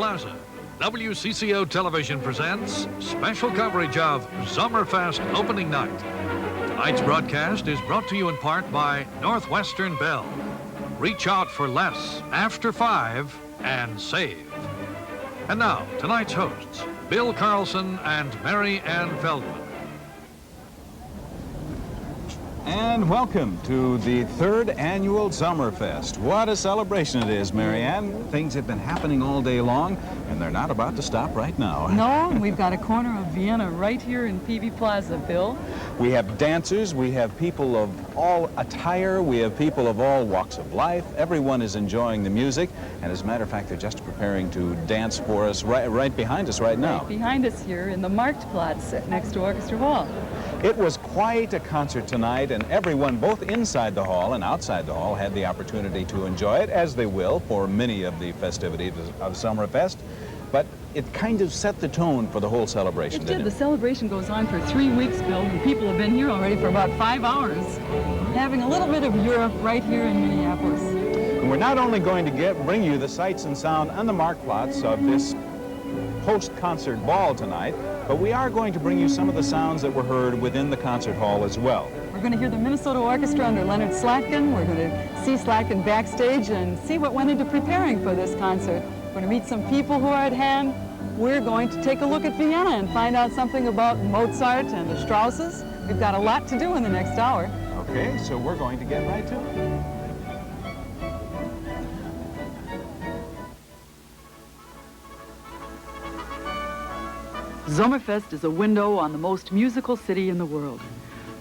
Plaza, WCCO Television presents special coverage of Sommerfest opening night. Tonight's broadcast is brought to you in part by Northwestern Bell. Reach out for less after 5 and save. And now, tonight's hosts, Bill Carlson and Mary Ann Feldman. And welcome to the third annual Sommerfest. What a celebration it is, Mary Ann. Things have been happening all day long, and they're not about to stop right now. No, we've got a corner of Vienna right here in Peavy Plaza, Bill. We have dancers, we have people of all attire, we have people of all walks of life. Everyone is enjoying the music, and as a matter of fact, they're just preparing to dance for us right behind us right now. Right behind us here in the Marktplatz next to Orchestra Hall. It was quite a concert tonight, and everyone, both inside the hall and outside the hall, had the opportunity to enjoy it, as they will for many of the festivities of Sommerfest. But it kind of set the tone for the whole celebration, It didn't did. The celebration goes on for 3 weeks, Bill, and people have been here already for about 5 hours, having a little bit of Europe right here in Minneapolis. And we're not only going to bring you the sights and sound on the Marktplatz of this post-concert ball tonight, but we are going to bring you some of the sounds that were heard within the concert hall as well. We're going to hear the Minnesota Orchestra under Leonard Slatkin. We're going to see Slatkin backstage and see what went into preparing for this concert. We're going to meet some people who are at hand. We're going to take a look at Vienna and find out something about Mozart and the Strausses. We've got a lot to do in the next hour. Okay, so we're going to get right to it. Sommerfest is a window on the most musical city in the world.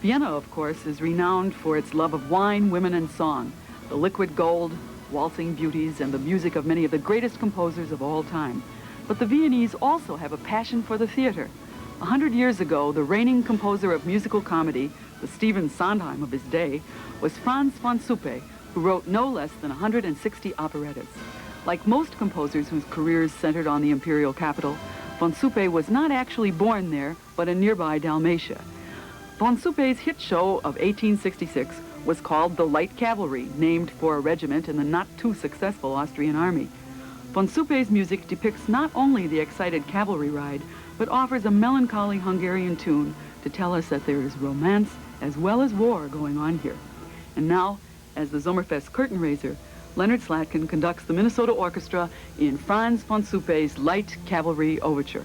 Vienna, of course, is renowned for its love of wine, women, and song, the liquid gold, waltzing beauties, and the music of many of the greatest composers of all time. But the Viennese also have a passion for the theater. 100 years ago, the reigning composer of musical comedy, the Stephen Sondheim of his day, was Franz von Suppe, who wrote no less than 160 operettas. Like most composers whose careers centered on the imperial capital, von Suppe was not actually born there, but in nearby Dalmatia. Von Suppe's hit show of 1866 was called The Light Cavalry, named for a regiment in the not-too-successful Austrian army. Von Suppe's music depicts not only the excited cavalry ride, but offers a melancholy Hungarian tune to tell us that there is romance as well as war going on here. And now, as the Sommerfest curtain raiser, Leonard Slatkin conducts the Minnesota Orchestra in Franz von Suppe's Light Cavalry Overture.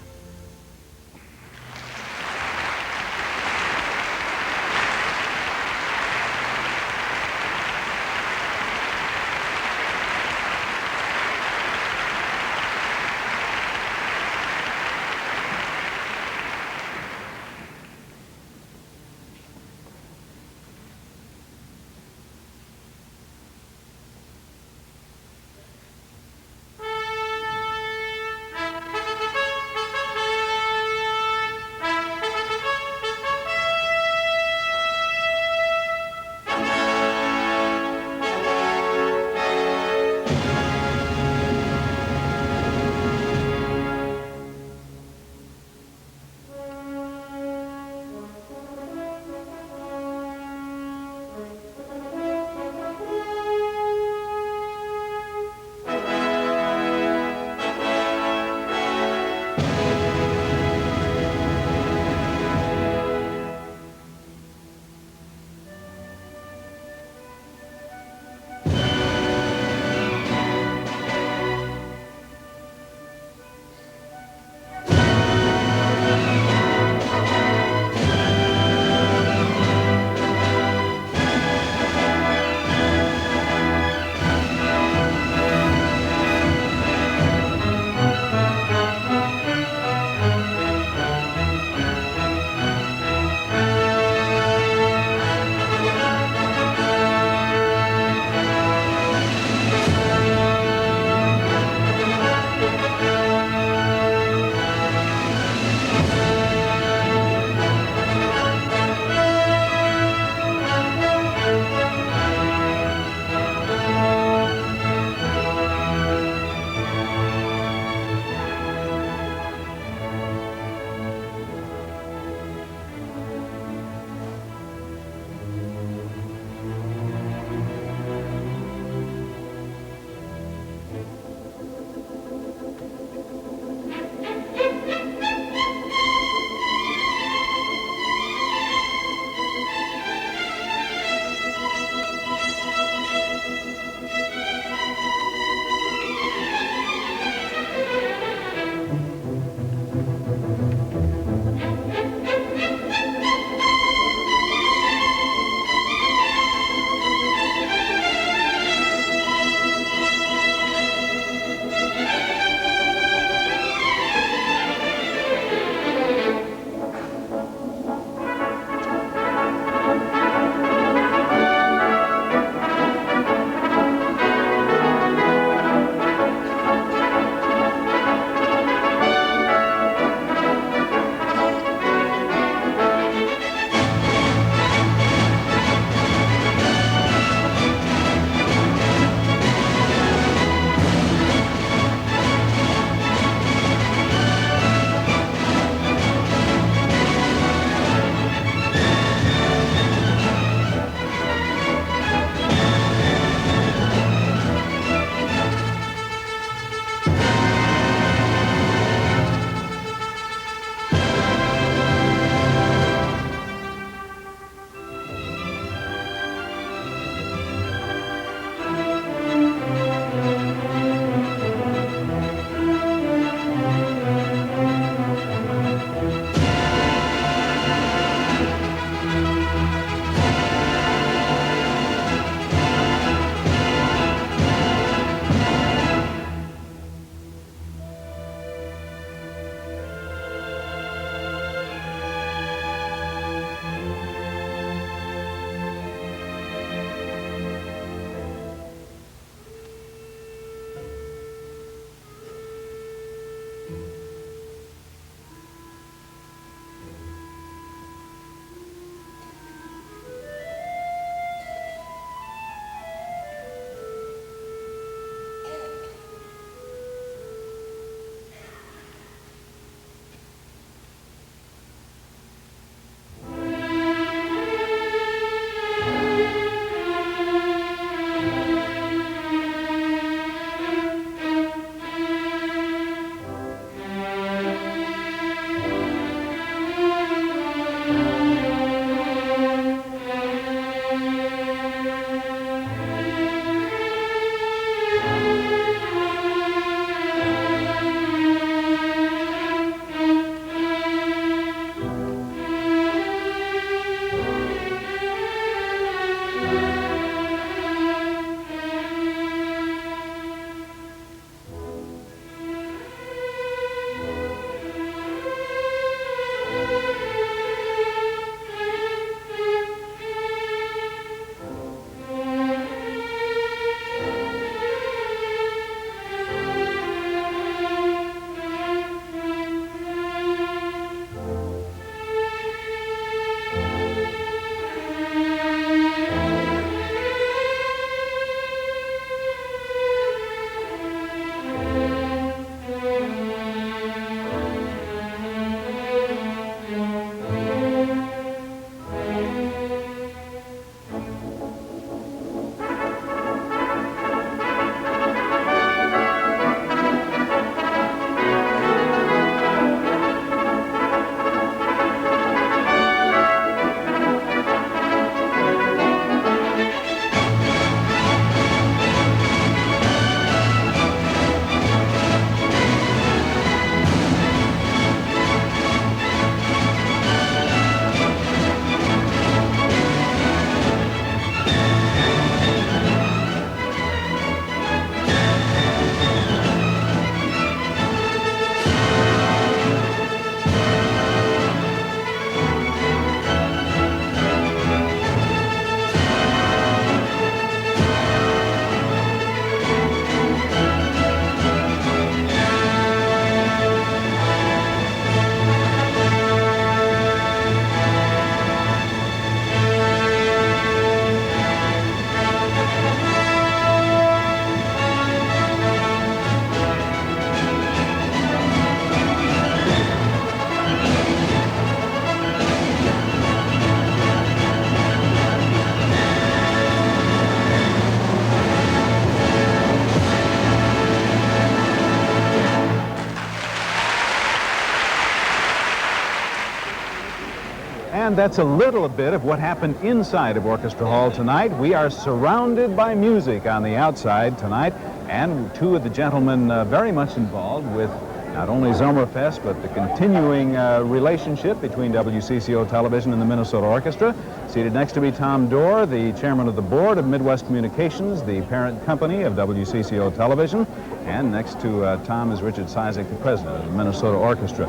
And that's a little bit of what happened inside of Orchestra Hall tonight. We are surrounded by music on the outside tonight, and two of the gentlemen very much involved with not only Sommerfest, but the continuing relationship between WCCO Television and the Minnesota Orchestra. Seated next to me, Tom Dorr, the chairman of the board of Midwest Communications, the parent company of WCCO Television. And next to Tom is Richard Sizek, the president of the Minnesota Orchestra.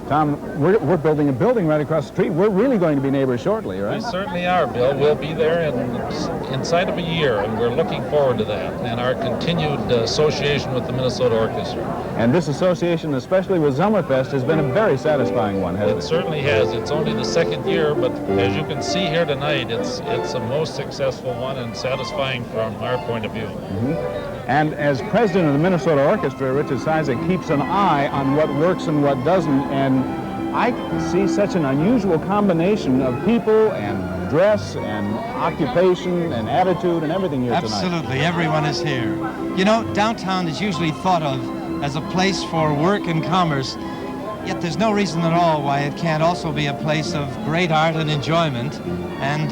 Tom, we're building a building right across the street. We're really going to be neighbors shortly, right? We certainly are, Bill. We'll be there inside of a year, and we're looking forward to that and our continued association with the Minnesota Orchestra. And this association, especially with Sommerfest, has been a very satisfying one, hasn't it? It certainly has. It's only the second year, but as you can see here tonight, it's a most successful one and satisfying from our point of view. Mm-hmm. And as president of the Minnesota Orchestra, Richard Sizek keeps an eye on what works and what doesn't, and I see such an unusual combination of people and dress and occupation and attitude and everything here tonight. Absolutely, everyone is here. You know, downtown is usually thought of as a place for work and commerce, yet there's no reason at all why it can't also be a place of great art and enjoyment. And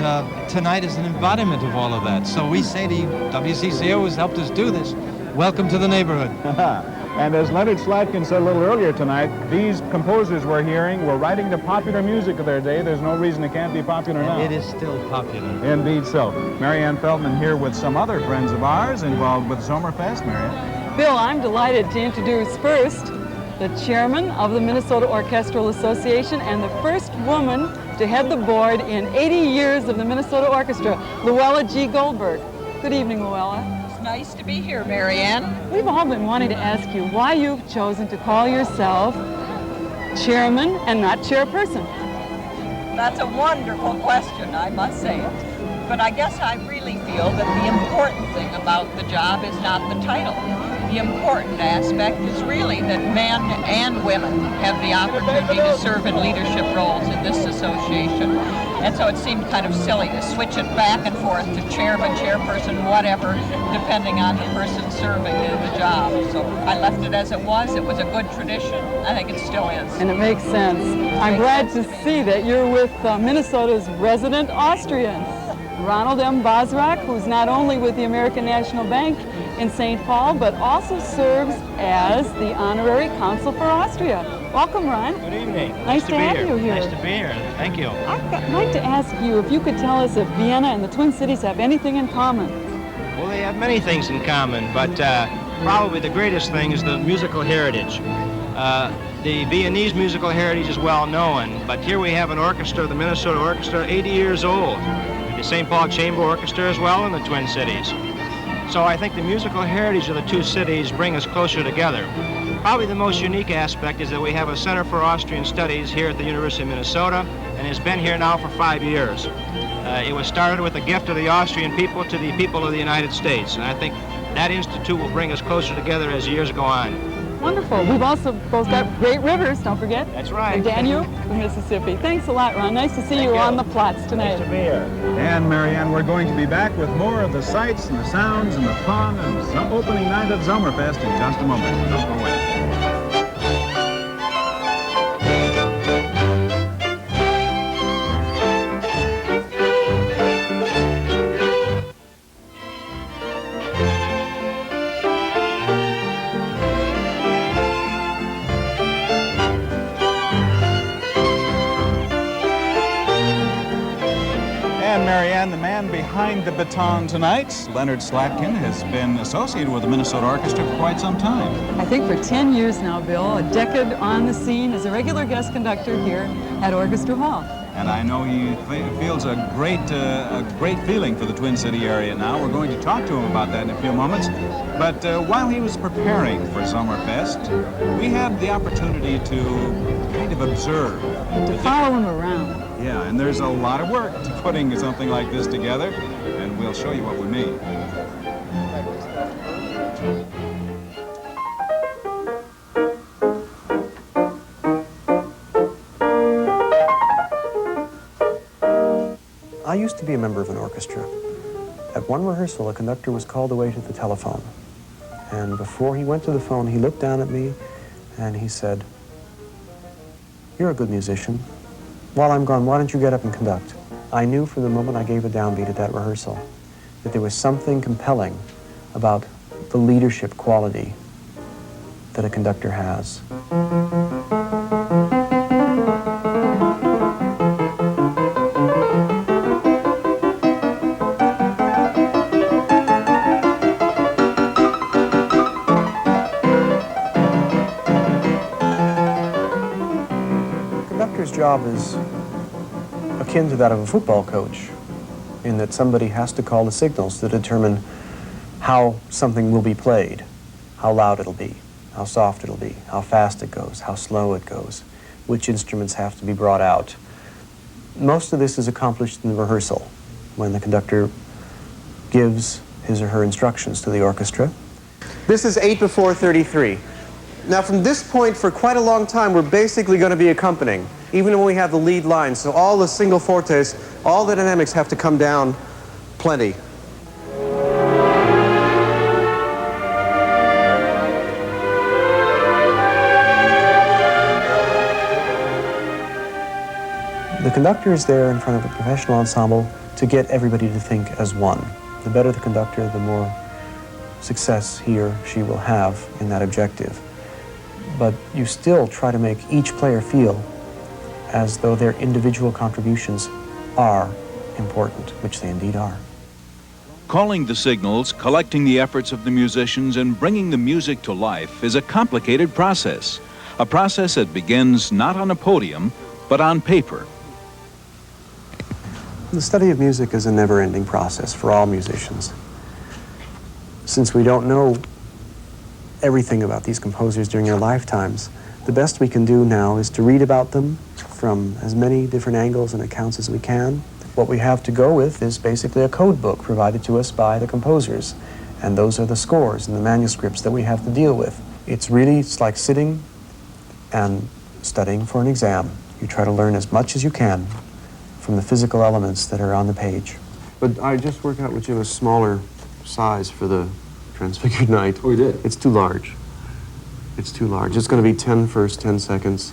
tonight is an embodiment of all of that. So we say to you, WCCO has helped us do this. Welcome to the neighborhood. And as Leonard Slatkin said a little earlier tonight, these composers we're hearing were writing the popular music of their day. There's no reason it can't be popular now. It is still popular. Indeed so. Marianne Feldman here with some other friends of ours involved with Sommerfest. Marianne? Bill, I'm delighted to introduce first the chairman of the Minnesota Orchestral Association and the first woman to head the board in 80 years of the Minnesota Orchestra, Luella G. Goldberg. Good evening, Luella. It's nice to be here, Marianne. We've all been wanting to ask you why you've chosen to call yourself chairman and not chairperson. That's a wonderful question, I must say it. But I guess I really feel that the important thing about the job is not the title. The important aspect is really that men and women have the opportunity to serve in leadership roles in this association. And so it seemed kind of silly to switch it back and forth to chairman, chairperson, whatever, depending on the person serving in the job. So I left it as it was. It was a good tradition. I think it still is. And it makes sense. I'm glad to see that you're with Minnesota's resident Austrian, Ronald M. Bozrak, who's not only with the American National Bank in St. Paul, but also serves as the honorary consul for Austria. Welcome, Ron. Good evening. Nice to have you here. Nice to be here. Thank you. I'd like to ask you if you could tell us if Vienna and the Twin Cities have anything in common. Well, they have many things in common, but probably the greatest thing is the musical heritage. The Viennese musical heritage is well known, but here we have an orchestra, the Minnesota Orchestra, 80 years old. The St. Paul Chamber Orchestra as well in the Twin Cities. So I think the musical heritage of the two cities bring us closer together. Probably the most unique aspect is that we have a Center for Austrian Studies here at the University of Minnesota, and has been here now for 5 years. It was started with a gift of the Austrian people to the people of the United States, and I think that institute will bring us closer together as years go on. Wonderful. We've also both got great rivers, don't forget. That's right. The Danube, the Mississippi. Thanks a lot, Ron. Nice to see you on the plots tonight. Nice to be here. And Marianne, we're going to be back with more of the sights and the sounds and the fun and some opening night of Sommerfest in just a moment. Don't go away. Marianne, the man behind the baton tonight, Leonard Slatkin, has been associated with the Minnesota Orchestra for quite some time. I think for 10 years now, Bill, a decade on the scene as a regular guest conductor here at Orchestra Hall. And I know he feels a great feeling for the Twin City area now. We're going to talk to him about that in a few moments. But while he was preparing for Sommerfest, we had the opportunity to kind of observe. To follow him around. Yeah, and there's a lot of work to putting something like this together, and we'll show you what we mean. I used to be a member of an orchestra. At one rehearsal, a conductor was called away to the telephone. And before he went to the phone, he looked down at me and he said, "You're a good musician. while I'm gone, why don't you get up and conduct? I knew from the moment I gave a downbeat at that rehearsal that there was something compelling about the leadership quality that a conductor has. The job is akin to that of a football coach, in that somebody has to call the signals to determine how something will be played, how loud it'll be, how soft it'll be, how fast it goes, how slow it goes, which instruments have to be brought out. Most of this is accomplished in the rehearsal, when the conductor gives his or her instructions to the orchestra. This is 8 before 33. Now from this point, for quite a long time, we're basically going to be accompanying, even when we have the lead line. So all the single fortes, all the dynamics have to come down plenty. The conductor is there in front of a professional ensemble to get everybody to think as one. The better the conductor, the more success he or she will have in that objective. But you still try to make each player feel as though their individual contributions are important, which they indeed are. Calling the signals, collecting the efforts of the musicians, and bringing the music to life is a complicated process. A process that begins not on a podium, but on paper. The study of music is a never-ending process for all musicians. Since we don't know everything about these composers during their lifetimes, the best we can do now is to read about them from as many different angles and accounts as we can. What we have to go with is basically a code book provided to us by the composers, and those are the scores and the manuscripts that we have to deal with. It's like sitting and studying for an exam. You try to learn as much as you can from the physical elements that are on the page. But I just worked out with you a smaller size for the Transfigured Night. Oh, you did? It's too large. It's too large. It's going to be 10 first, 10 seconds,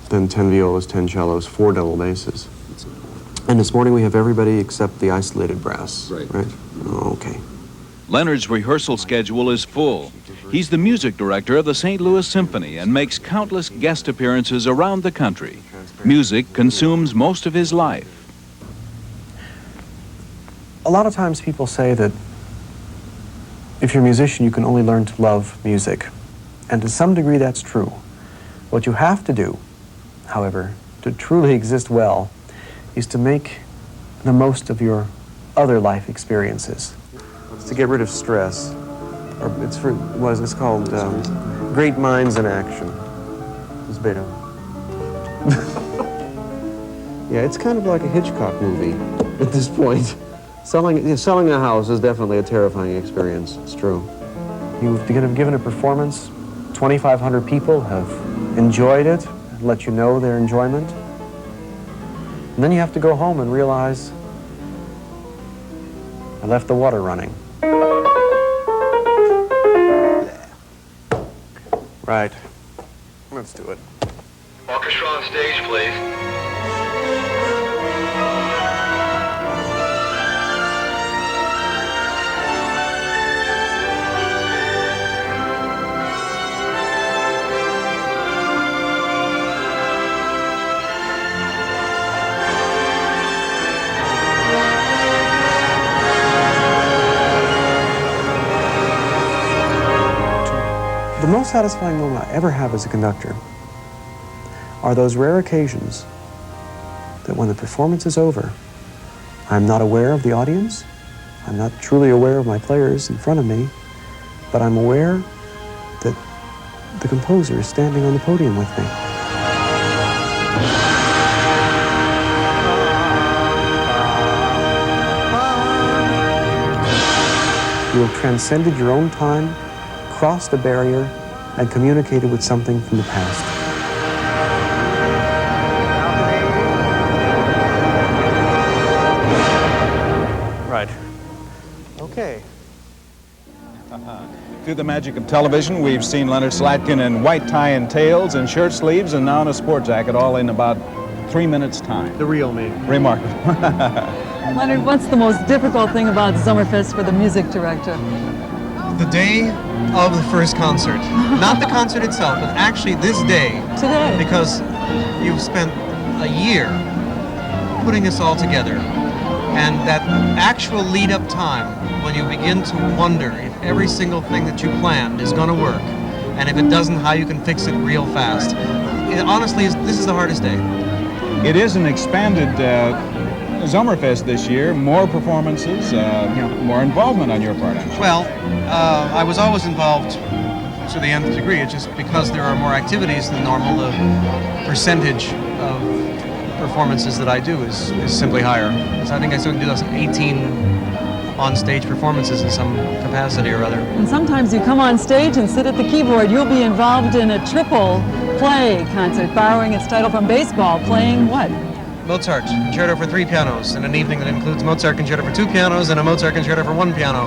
then 10 violas, 10 cellos, 4 double basses. And this morning we have everybody except the isolated brass. Right. Oh, okay. Leonard's rehearsal schedule is full. He's the music director of the St. Louis Symphony and makes countless guest appearances around the country. Music consumes most of his life. A lot of times people say that if you're a musician, you can only learn to love music. And to some degree, that's true. What you have to do, however, to truly exist well, is to make the most of your other life experiences. It's to get rid of stress. Or it's called Great Minds in Action. It's Beethoven. Yeah, it's kind of like a Hitchcock movie at this point. Selling a house is definitely a terrifying experience, it's true. You've given a performance, 2,500 people have enjoyed it, let you know their enjoyment. And then you have to go home and realize, I left the water running. Right. Let's do it. Orchestra on stage, please. The most satisfying moment I ever have as a conductor are those rare occasions that when the performance is over, I'm not aware of the audience, I'm not truly aware of my players in front of me, but I'm aware that the composer is standing on the podium with me. You have transcended your own time, crossed a barrier, and communicated with something from the past. Right. Okay. Through the magic of television, we've seen Leonard Slatkin in white tie and tails and shirt sleeves and now in a sport jacket, all in about 3 minutes time. The real me. Remarkable. Leonard, what's the most difficult thing about Sommerfest for the music director? The day of the first concert. Not the concert itself, but actually this day. Today. Because you've spent a year putting this all together. And that actual lead-up time when you begin to wonder if every single thing that you planned is going to work, and if it doesn't, how you can fix it real fast. Honestly, this is the hardest day. It is an expanded Sommerfest this year, more performances, more involvement on your part, I'm sure. Well, I was always involved to the nth degree. It's just because there are more activities than normal, the percentage of performances that I do is simply higher. So I think I still do 18 on-stage performances in some capacity or other. And sometimes you come on stage and sit at the keyboard. You'll be involved in a triple play concert, borrowing its title from baseball, playing what? Mozart, concerto for 3 pianos, in an evening that includes Mozart concerto for 2 pianos and a Mozart concerto for 1 piano.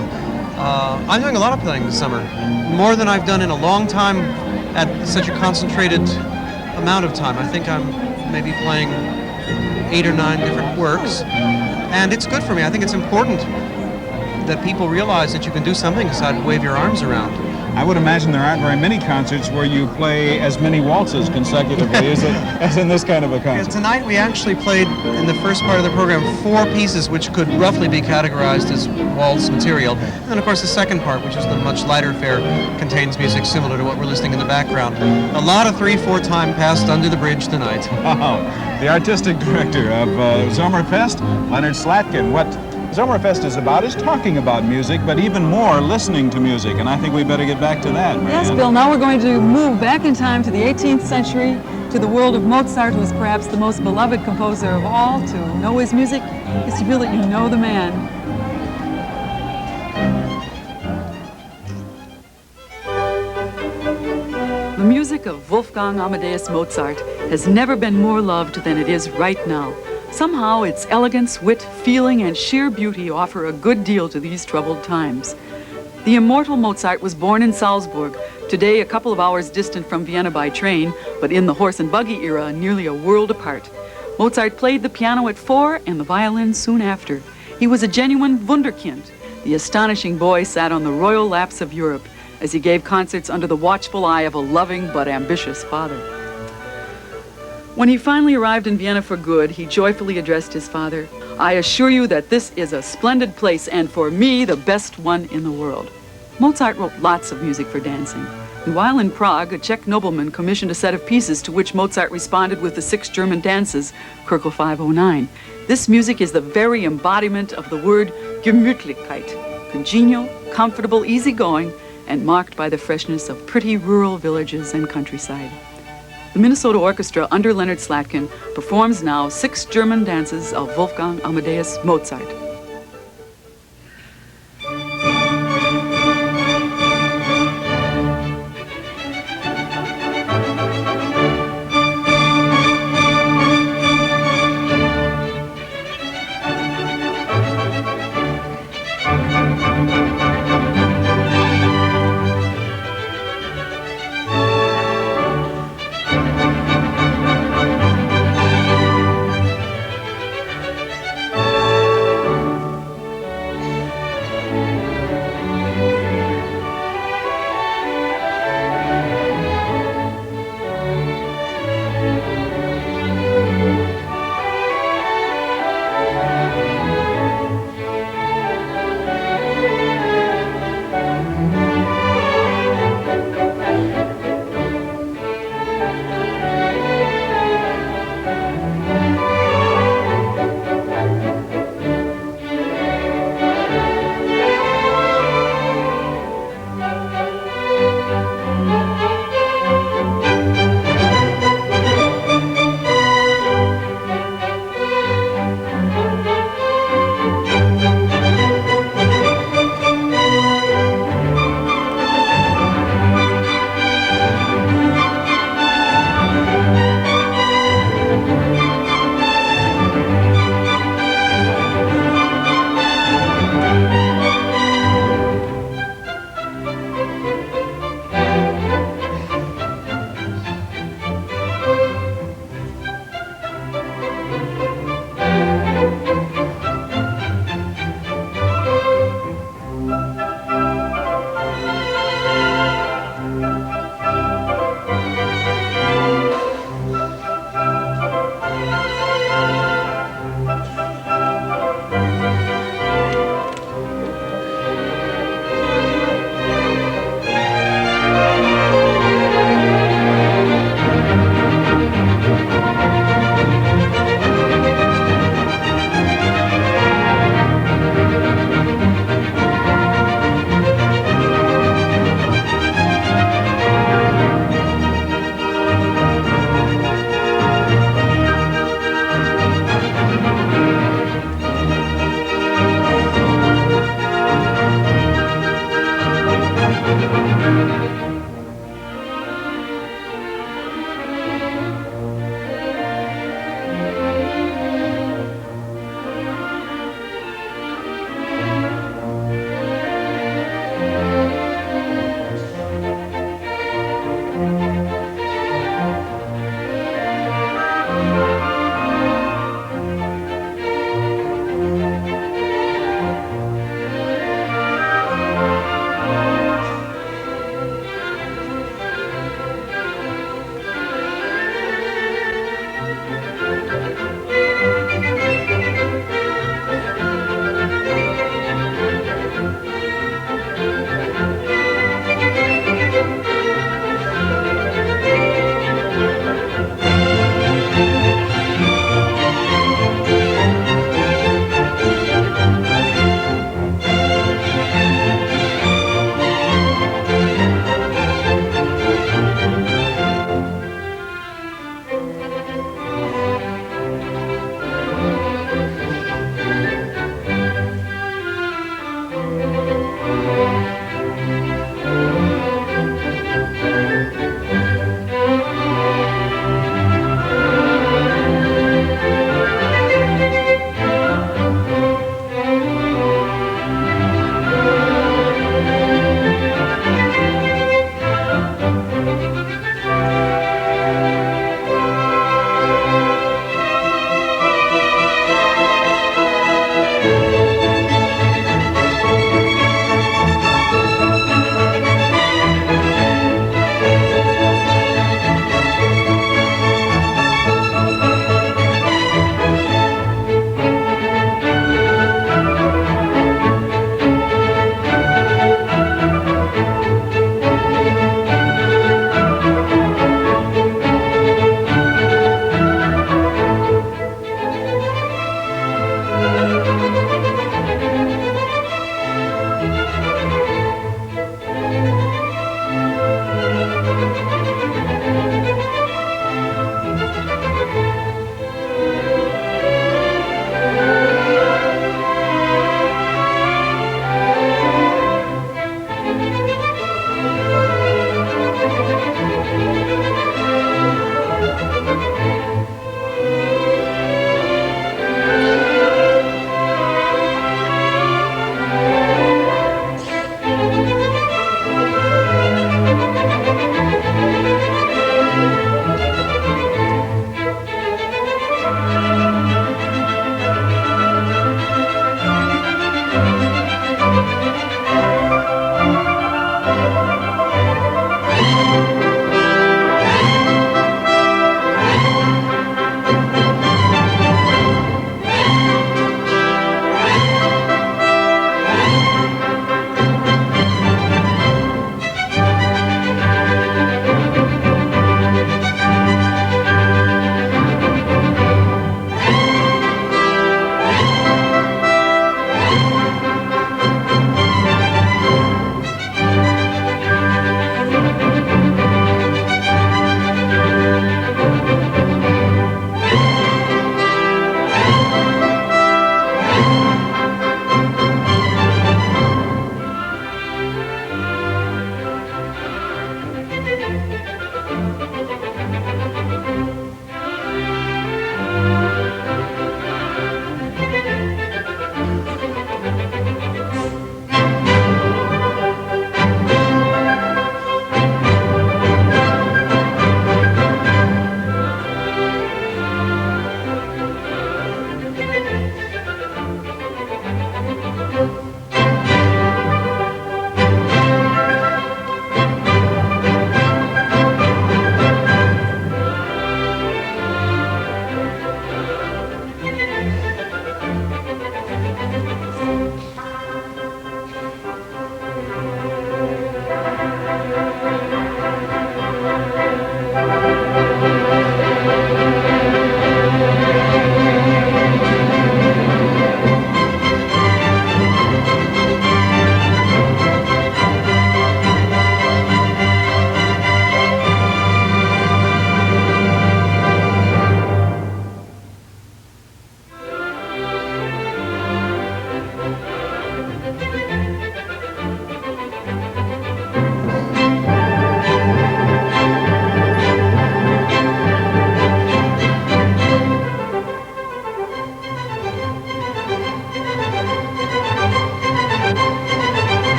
I'm doing a lot of playing this summer, more than I've done in a long time at such a concentrated amount of time. I think I'm maybe playing 8 or 9 different works, and it's good for me. I think it's important that people realize that you can do something aside wave your arms around. I would imagine there aren't very many concerts where you play as many waltzes consecutively as in this kind of a concert. Tonight we actually played, in the first part of the program, 4 pieces which could roughly be categorized as waltz material. And then of course the second part, which is the much lighter fare, contains music similar to what we're listening in the background. A lot of 3/4 time passed under the bridge tonight. Wow. The artistic director of Sommerfest, Leonard Slatkin. What Sommerfest is about is talking about music, but even more listening to music, and I think we better get back to that, Marianne. Yes, Bill, now we're going to move back in time to the 18th century, to the world of Mozart, who is perhaps the most beloved composer of all. To know his music is to feel that you know the man. The music of Wolfgang Amadeus Mozart has never been more loved than it is right now. Somehow its elegance, wit, feeling, and sheer beauty offer a good deal to these troubled times. The immortal Mozart was born in Salzburg, today a couple of hours distant from Vienna by train, but in the horse and buggy era, nearly a world apart. Mozart played the piano at 4 and the violin soon after. He was a genuine Wunderkind. The astonishing boy sat on the royal laps of Europe as he gave concerts under the watchful eye of a loving but ambitious father. When he finally arrived in Vienna for good, he joyfully addressed his father, "I assure you that this is a splendid place, and for me, the best one in the world." Mozart wrote lots of music for dancing. And while in Prague, a Czech nobleman commissioned a set of pieces to which Mozart responded with the 6 German dances, Köchel 509. This music is the very embodiment of the word Gemütlichkeit, congenial, comfortable, easygoing, and marked by the freshness of pretty rural villages and countryside. The Minnesota Orchestra, under Leonard Slatkin, performs now 6 German dances of Wolfgang Amadeus Mozart.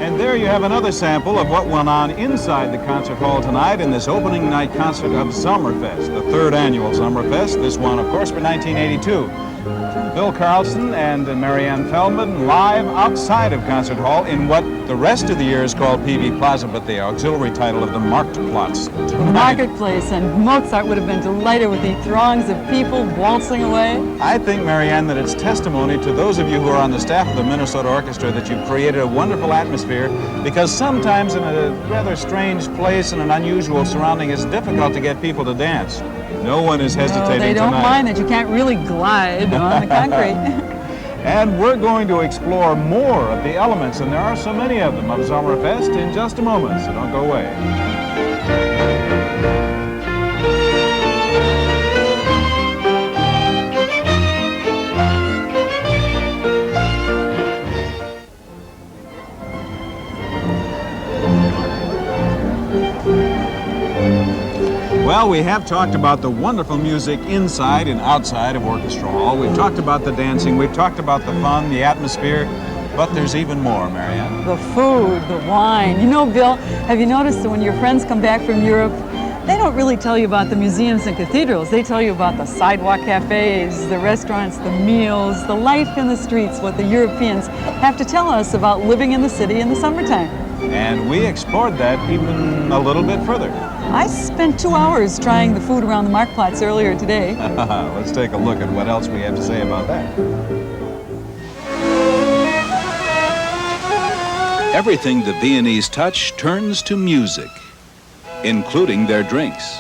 And there you have another sample of what went on inside the concert hall tonight in this opening night concert of Sommerfest, the third annual Sommerfest. This one, of course, for 1982. Bill Carlson and Marianne Feldman live outside of Concert Hall in what the rest of the year is called Peavy Plaza, but the auxiliary title of the Marktplatz. Marketplace, and Mozart would have been delighted with the throngs of people waltzing away. I think, Marianne, that it's testimony to those of you who are on the staff of the Minnesota Orchestra that you've created a wonderful atmosphere, because sometimes in a rather strange place and an unusual surrounding, it's difficult to get people to dance. No one is hesitating they don't tonight. mind that you can't really glide on the concrete. And we're going to explore more of the elements, and there are so many of them, of Sommerfest in just a moment, so don't go away. Well, we have talked about the wonderful music inside and outside of Orchestra Hall. We've talked about the dancing, we've talked about the fun, the atmosphere, but there's even more, Marianne. The food, the wine. You know, Bill, have you noticed that when your friends come back from Europe, they don't really tell you about the museums and cathedrals. They tell you about the sidewalk cafes, the restaurants, the meals, the life in the streets, what the Europeans have to tell us about living in the city in the summertime. And we explored that even a little bit further. I spent 2 hours trying the food around the Marktplatz earlier today. Let's take a look at what else we have to say about that. Everything the Viennese touch turns to music, including their drinks.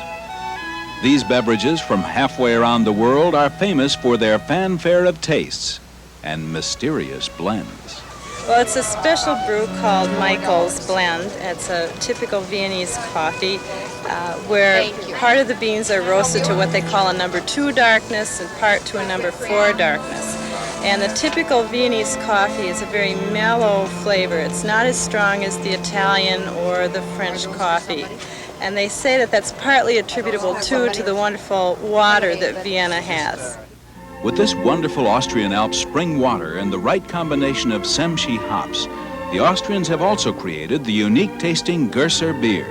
These beverages from halfway around the world are famous for their fanfare of tastes and mysterious blends. Well, it's a special brew called Michael's Blend. It's a typical Viennese coffee where part of the beans are roasted to what they call a number 2 darkness and part to a number 4 darkness. And the typical Viennese coffee is a very mellow flavor. It's not as strong as the Italian or the French coffee. And they say that that's partly attributable, too, to the wonderful water that Vienna has. With this wonderful Austrian Alps spring water and the right combination of Semschi hops, the Austrians have also created the unique tasting Gerser beer.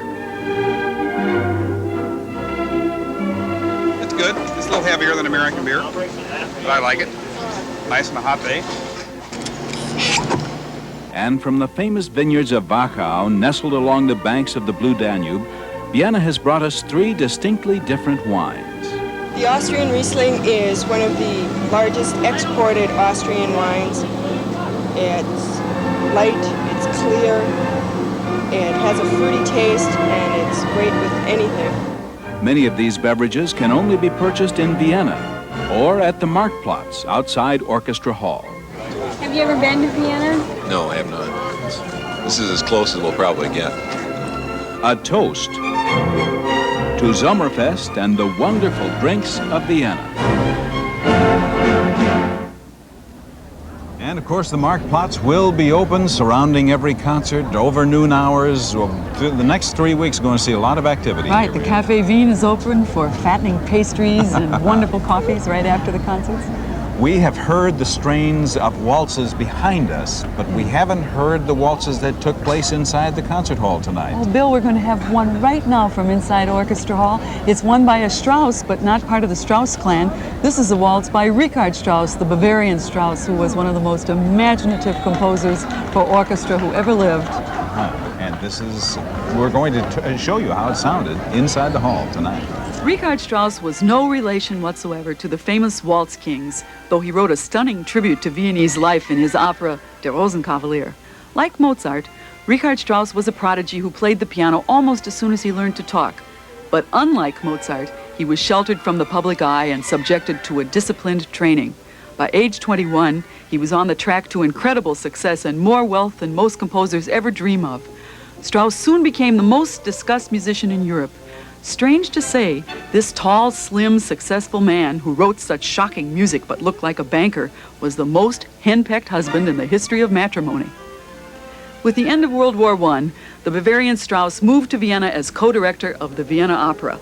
It's good. It's a little heavier than American beer, but I like it. Nice on a hot day. And from the famous vineyards of Wachau, nestled along the banks of the Blue Danube, Vienna has brought us 3 distinctly different wines. The Austrian Riesling is one of the largest exported Austrian wines. It's light, it's clear, it has a fruity taste, and it's great with anything. Many of these beverages can only be purchased in Vienna or at the Marktplatz outside Orchestra Hall. Have you ever been to Vienna? No, I have not. This is as close as we'll probably get. A toast to Sommerfest and the wonderful drinks of Vienna. And of course the Marktplatz will be open surrounding every concert over noon hours. The next 3 weeks are going to see a lot of activity. Right, the Cafe Wien is open for fattening pastries and wonderful coffees right after the concerts. We have heard the strains of waltzes behind us, but we haven't heard the waltzes that took place inside the concert hall tonight. Oh, Bill, we're going to have one right now from inside Orchestra Hall. It's won by a Strauss, but not part of the Strauss clan. This is a waltz by Richard Strauss, the Bavarian Strauss, who was one of the most imaginative composers for orchestra who ever lived. And this is, we're going to show you how it sounded inside the hall tonight. Richard Strauss was no relation whatsoever to the famous Waltz Kings, though he wrote a stunning tribute to Viennese life in his opera Der Rosenkavalier. Like Mozart, Richard Strauss was a prodigy who played the piano almost as soon as he learned to talk. But unlike Mozart, he was sheltered from the public eye and subjected to a disciplined training. By age 21, he was on the track to incredible success and more wealth than most composers ever dream of. Strauss soon became the most discussed musician in Europe. Strange to say, this tall, slim, successful man who wrote such shocking music but looked like a banker was the most henpecked husband in the history of matrimony. With the end of World War I, the Bavarian Strauss moved to Vienna as co-director of the Vienna Opera.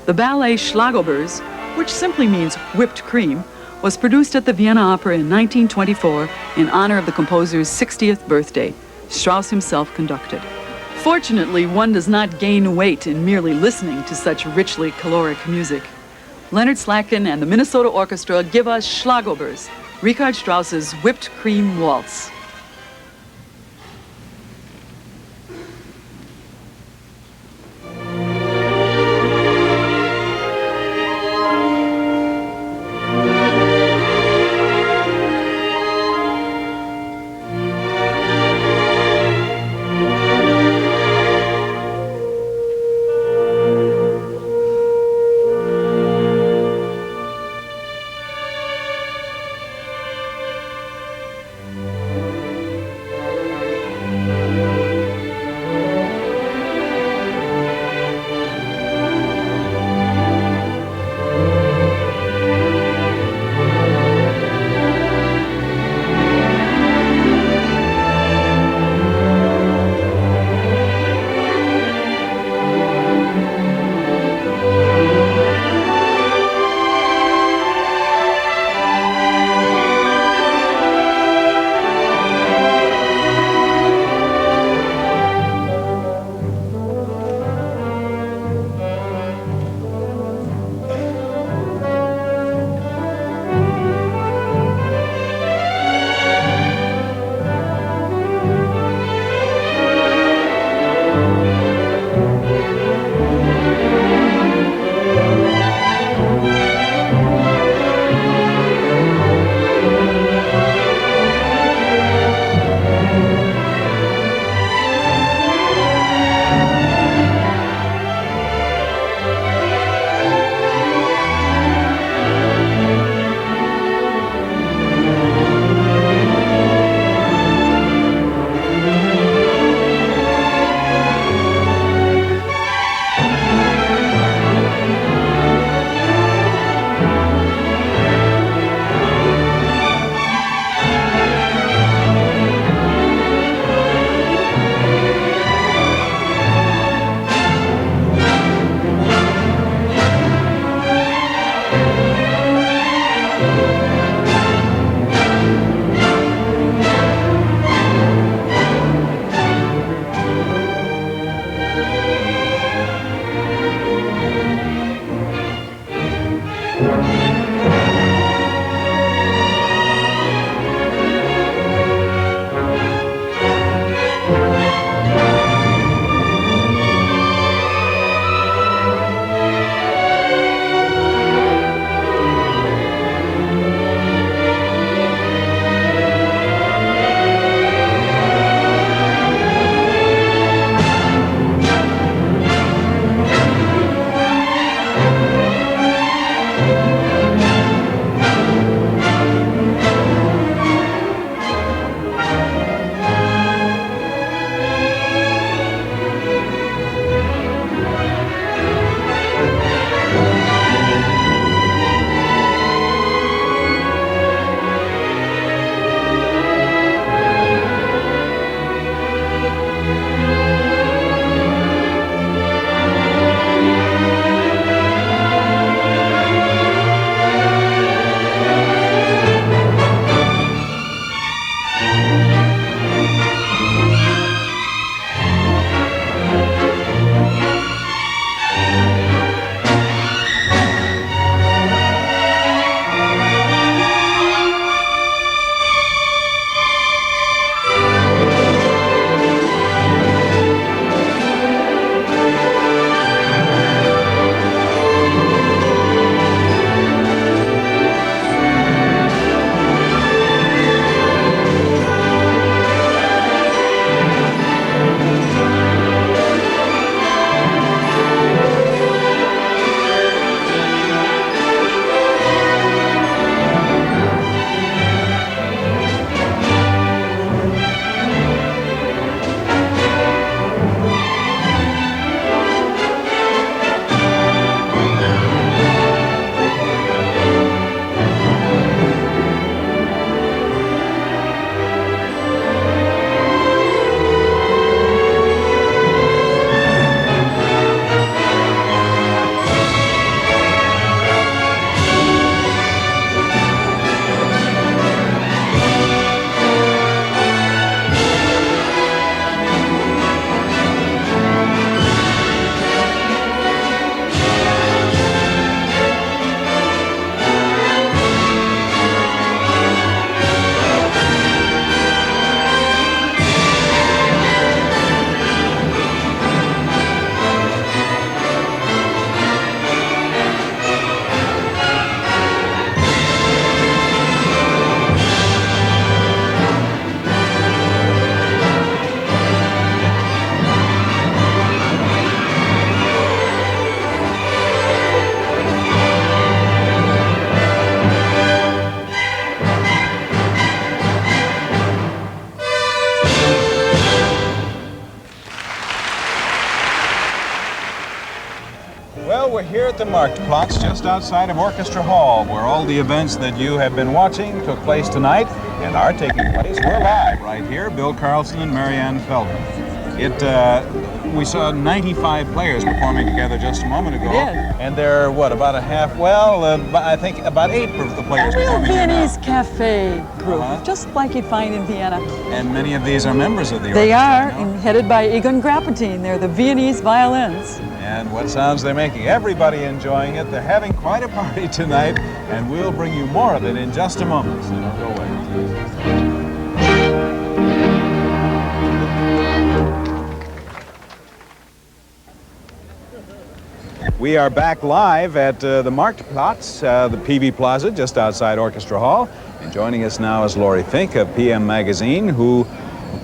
The ballet Schlagobers, which simply means whipped cream, was produced at the Vienna Opera in 1924 in honor of the composer's 60th birthday. Strauss himself conducted. Fortunately, one does not gain weight in merely listening to such richly caloric music. Leonard Slatkin and the Minnesota Orchestra give us Schlagobers, Richard Strauss's Whipped Cream Waltz. we're here at the Marktplatz, just outside of Orchestra Hall, where all the events that you have been watching took place tonight and are taking place. We're live right here, Bill Carlson and Marianne Feldman. We saw 95 players performing together just a moment ago. Yeah. And there are, what, about a half, well, I think about 8 of the players A real performing here now. Viennese cafe group, just like you'd find in Vienna. And many of these are members of the orchestra. They are, and headed by Egon Grappertine. They're the Viennese violins. And what sounds they're making. Everybody enjoying it. They're having quite a party tonight, and we'll bring you more of it in just a moment, so don't go away. We are back live at the Marktplatz, the Peavy Plaza, just outside Orchestra Hall. And joining us now is Lori Fink of PM Magazine, who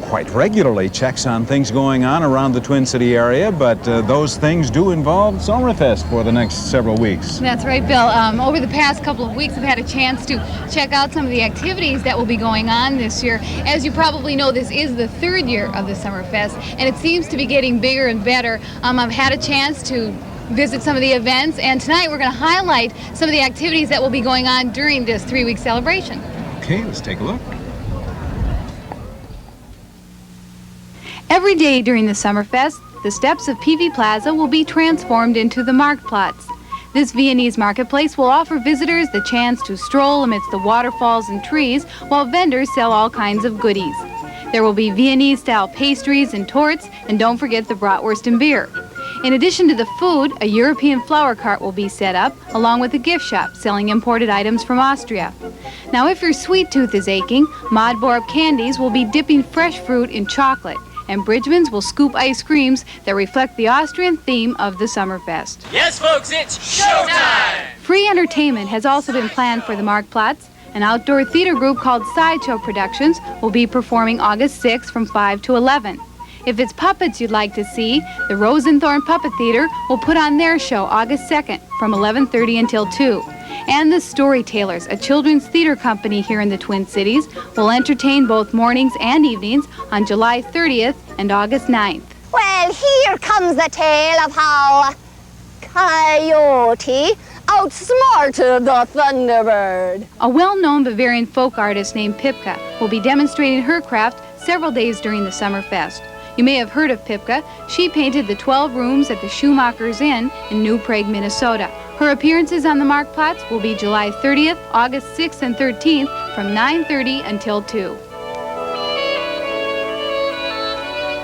quite regularly checks on things going on around the Twin City area, but those things do involve Sommerfest for the next several weeks. That's right, Bill. Over the past couple of weeks, I've had a chance to check out some of the activities that will be going on this year. As you probably know, this is the 3rd year of the Sommerfest, and it seems to be getting bigger and better. I've had a chance to visit some of the events, and tonight we're going to highlight some of the activities that will be going on during this 3-week celebration. Okay, let's take a look. Every day during the Sommerfest, the steps of Peavy Plaza will be transformed into the Marktplatz. This Viennese marketplace will offer visitors the chance to stroll amidst the waterfalls and trees while vendors sell all kinds of goodies. There will be Viennese-style pastries and torts, and don't forget the bratwurst and beer. In addition to the food, a European flower cart will be set up, along with a gift shop selling imported items from Austria. Now, if your sweet tooth is aching, Maud Borup Candies will be dipping fresh fruit in chocolate, and Bridgman's will scoop ice creams that reflect the Austrian theme of the Sommerfest. Yes, folks, it's showtime! Free entertainment has also been planned for the Marktplatz. An outdoor theater group called Sideshow Productions will be performing August 6th from 5 to 11. If it's puppets you'd like to see, the Rosenthorn Puppet Theater will put on their show August 2nd from 11:30 until 2. And the Storytellers, a children's theater company here in the Twin Cities, will entertain both mornings and evenings on July 30th and August 9th. Well, here comes the tale of how Coyote outsmarted the Thunderbird. A well-known Bavarian folk artist named Pipka will be demonstrating her craft several days during the Sommerfest. You may have heard of Pipka. She painted the 12 rooms at the Schumacher's Inn in New Prague, Minnesota. Her appearances on the Marktplatz will be July 30th, August 6th, and 13th from 9:30 until 2.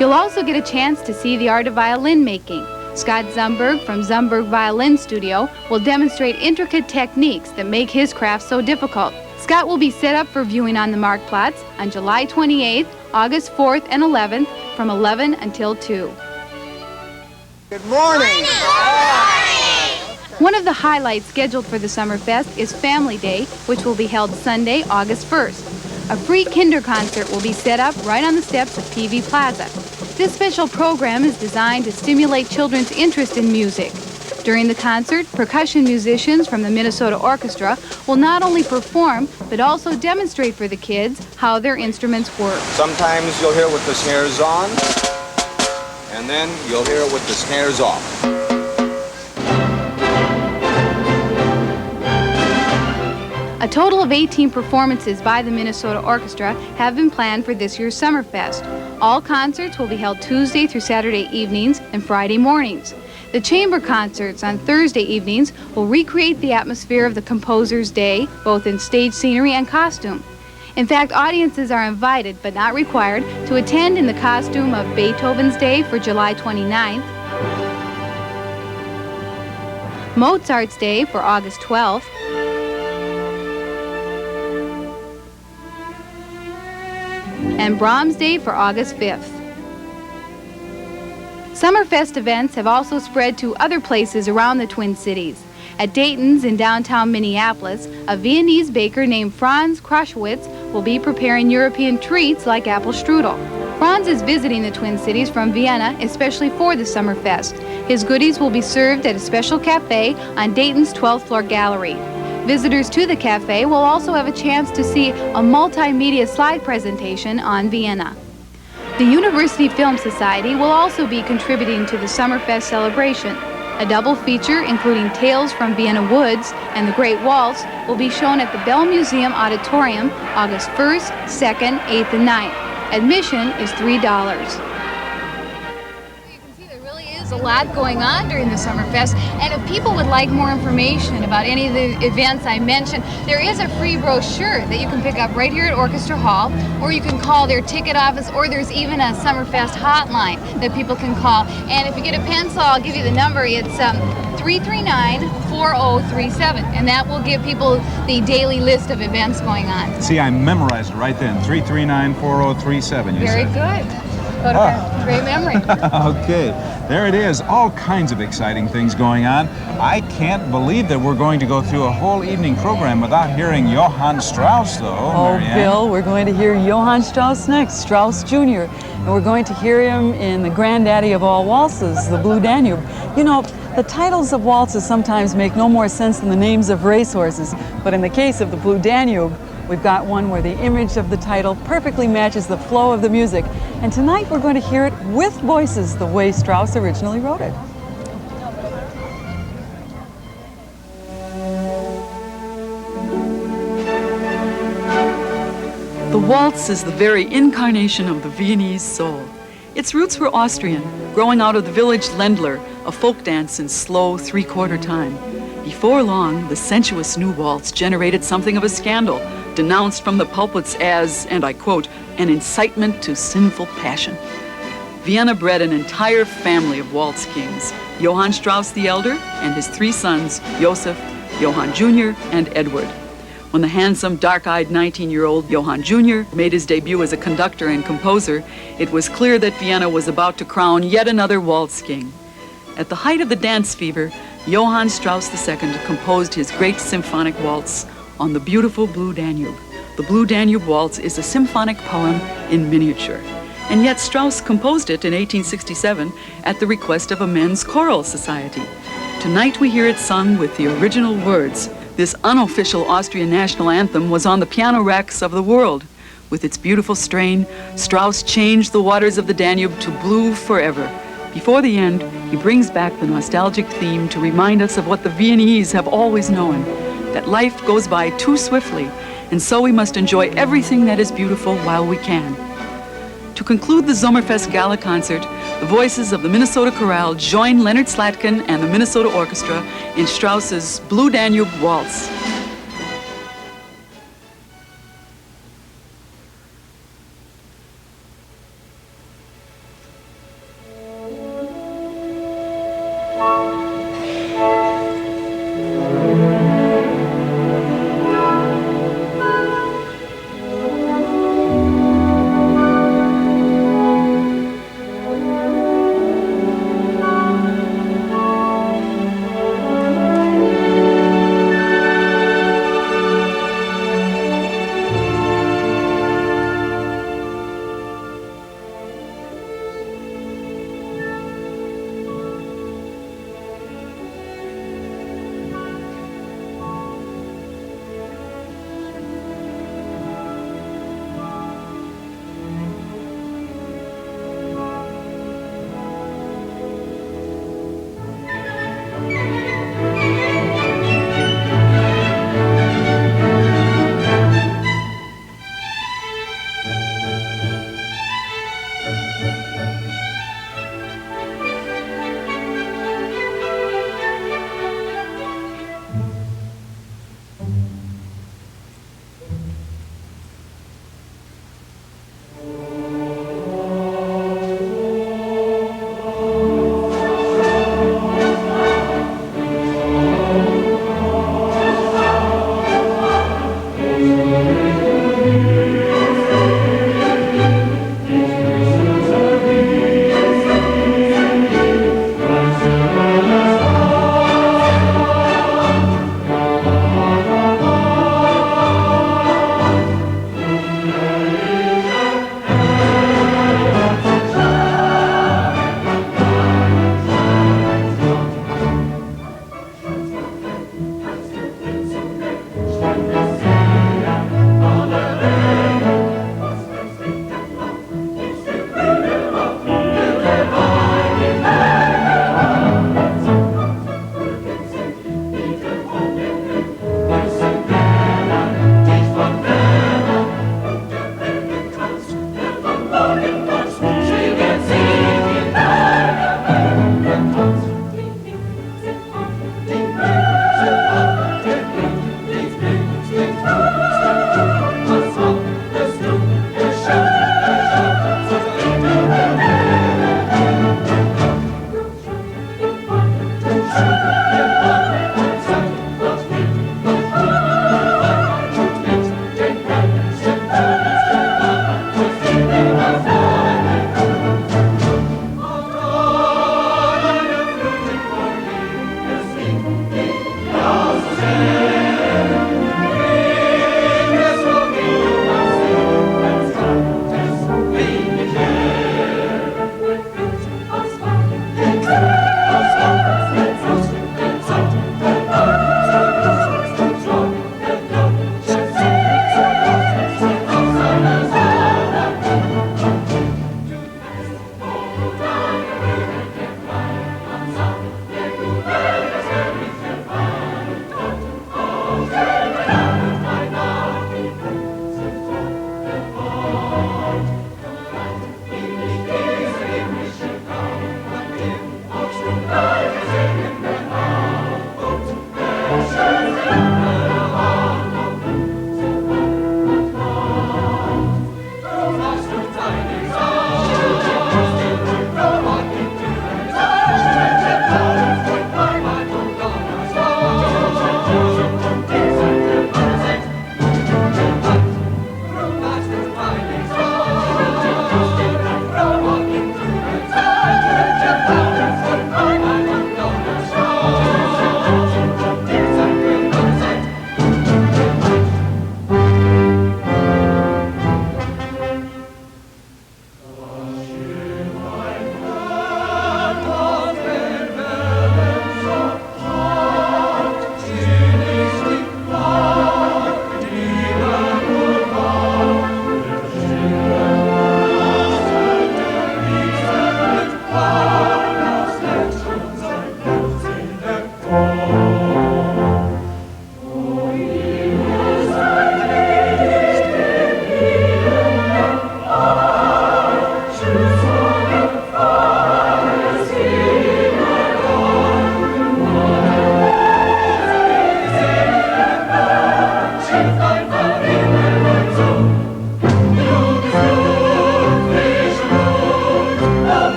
You'll also get a chance to see the art of violin making. Scott Zumberg from Zumberg Violin Studio will demonstrate intricate techniques that make his craft so difficult. Scott will be set up for viewing on the Marktplatz on July 28th, August 4th, and 11th from 11 until 2. Good morning! One of the highlights scheduled for the Sommerfest is Family Day, which will be held Sunday, August 1st. A free kinder concert will be set up right on the steps of Peavy Plaza. This special program is designed to stimulate children's interest in music. During the concert, percussion musicians from the Minnesota Orchestra will not only perform, but also demonstrate for the kids how their instruments work. Sometimes you'll hear it with the snares on, and then you'll hear it with the snares off. A total of 18 performances by the Minnesota Orchestra have been planned for this year's Sommerfest. All concerts will be held Tuesday through Saturday evenings and Friday mornings. The chamber concerts on Thursday evenings will recreate the atmosphere of the Composer's Day, both in stage scenery and costume. In fact, audiences are invited, but not required, to attend in the costume of Beethoven's Day for July 29th, Mozart's Day for August 12th, and Brahms' Day for August 5th. Sommerfest events have also spread to other places around the Twin Cities. At Dayton's in downtown Minneapolis, a Viennese baker named Franz Kraschwitz will be preparing European treats like apple strudel. Franz is visiting the Twin Cities from Vienna, especially for the Sommerfest. His goodies will be served at a special cafe on Dayton's 12th floor gallery. Visitors to the cafe will also have a chance to see a multimedia slide presentation on Vienna. The University Film Society will also be contributing to the Sommerfest celebration. A double feature, including Tales from Vienna Woods and The Great Waltz, will be shown at the Bell Museum Auditorium August 1st, 2nd, 8th, and 9th. Admission is $3. There's a lot going on during the Sommerfest, and if people would like more information about any of the events I mentioned, there is a free brochure that you can pick up right here at Orchestra Hall, or you can call their ticket office, or there's even a Sommerfest hotline that people can call. And if you get a pencil, I'll give you the number. It's 339-4037, and that will give people the daily list of events going on. See, I memorized it right then. 339-4037, you Very said. good. Great memory. Okay, there it is. All kinds of exciting things going on. I can't believe that we're going to go through a whole evening program without hearing Johann Strauss, though. Oh, Marianne. Bill, we're going to hear Johann Strauss next, Strauss Jr., and we're going to hear him in the granddaddy of all waltzes, the Blue Danube. You know, the titles of waltzes sometimes make no more sense than the names of racehorses, but in the case of the Blue Danube, we've got one where the image of the title perfectly matches the flow of the music. And tonight we're going to hear it with voices the way Strauss originally wrote it. The waltz is the very incarnation of the Viennese soul. Its roots were Austrian, growing out of the village Ländler, a folk dance in slow three-quarter time. Before long, the sensuous new waltz generated something of a scandal, denounced from the pulpits as, and I quote, an incitement to sinful passion. Vienna bred an entire family of waltz kings, Johann Strauss the Elder and his three sons, Joseph, Johann Jr., and Edward. When the handsome, dark-eyed 19-year-old Johann Jr. made his debut as a conductor and composer, it was clear that Vienna was about to crown yet another waltz king. At the height of the dance fever, Johann Strauss II composed his great symphonic waltz on the beautiful Blue Danube. The Blue Danube Waltz is a symphonic poem in miniature. And yet Strauss composed it in 1867 at the request of a men's choral society. Tonight we hear it sung with the original words. This unofficial Austrian national anthem was on the piano racks of the world. With its beautiful strain, Strauss changed the waters of the Danube to blue forever. Before the end, he brings back the nostalgic theme to remind us of what the Viennese have always known, that life goes by too swiftly, and so we must enjoy everything that is beautiful while we can. To conclude the Sommerfest Gala concert, the voices of the Minnesota Chorale join Leonard Slatkin and the Minnesota Orchestra in Strauss's Blue Danube Waltz.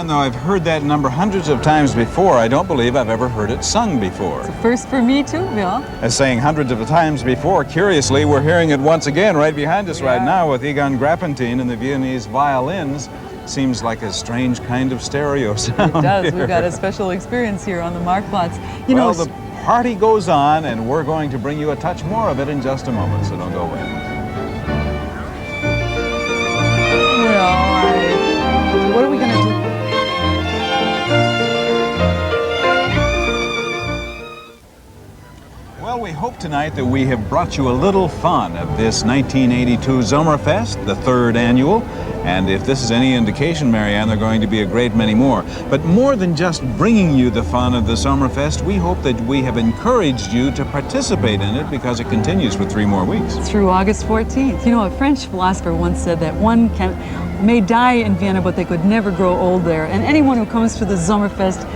Though I've heard that number hundreds of times before, I don't believe I've ever heard it sung before. It's a first for me too, Bill. As saying hundreds of times before, curiously, we're hearing it once again right behind us right now with Egon Grappentine and the Viennese violins. Seems like a strange kind of stereo sound. It does. Here. We've got a special experience here on the Marktplatz. Well, the party goes on, and we're going to bring you a touch more of it in just a moment, so don't go away. Well, what are we going to do? Well, we hope tonight that we have brought you a little fun of this 1982 Sommerfest, the third annual. And if this is any indication, Marianne, there are going to be a great many more. But more than just bringing you the fun of the Sommerfest, we hope that we have encouraged you to participate in it because it continues for 3 more weeks. Through August 14th. You know, a French philosopher once said that one may die in Vienna, but they could never grow old there. And anyone who comes to the Sommerfest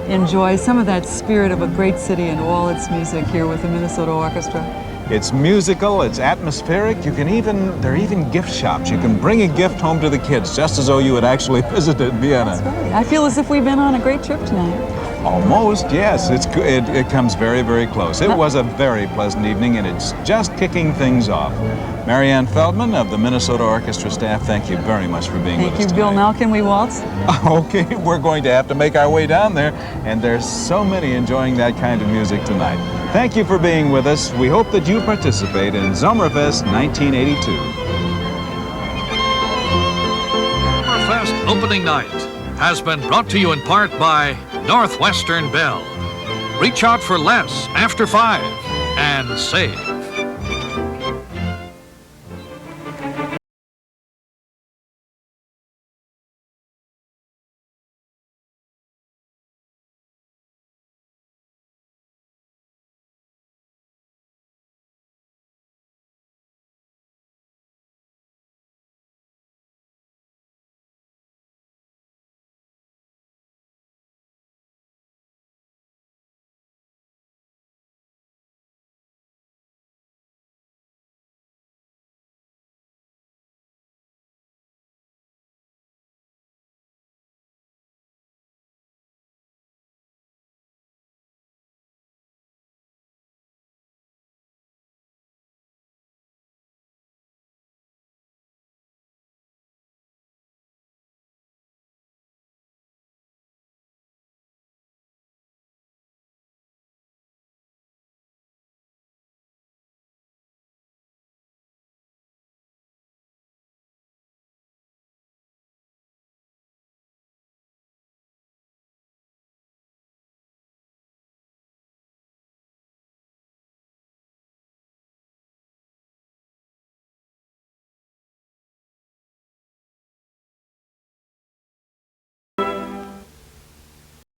enjoys some of that spirit of a great city and all its music here with the Minnesota Orchestra. It's musical, it's atmospheric. There are even gift shops. You can bring a gift home to the kids, just as though you had actually visited Vienna. That's right. I feel as if we've been on a great trip tonight. Almost, yes. It comes very, very close. It was a very pleasant evening, and it's just kicking things off. Marianne Feldman of the Minnesota Orchestra staff, thank you very much for being with us Thank you, Bill. Now can we waltz? Okay, we're going to have to make our way down there, and there's so many enjoying that kind of music tonight. Thank you for being with us. We hope that you participate in Sommerfest 1982. Sommerfest opening night has been brought to you in part by Northwestern Bell. Reach out for less after 5 and save.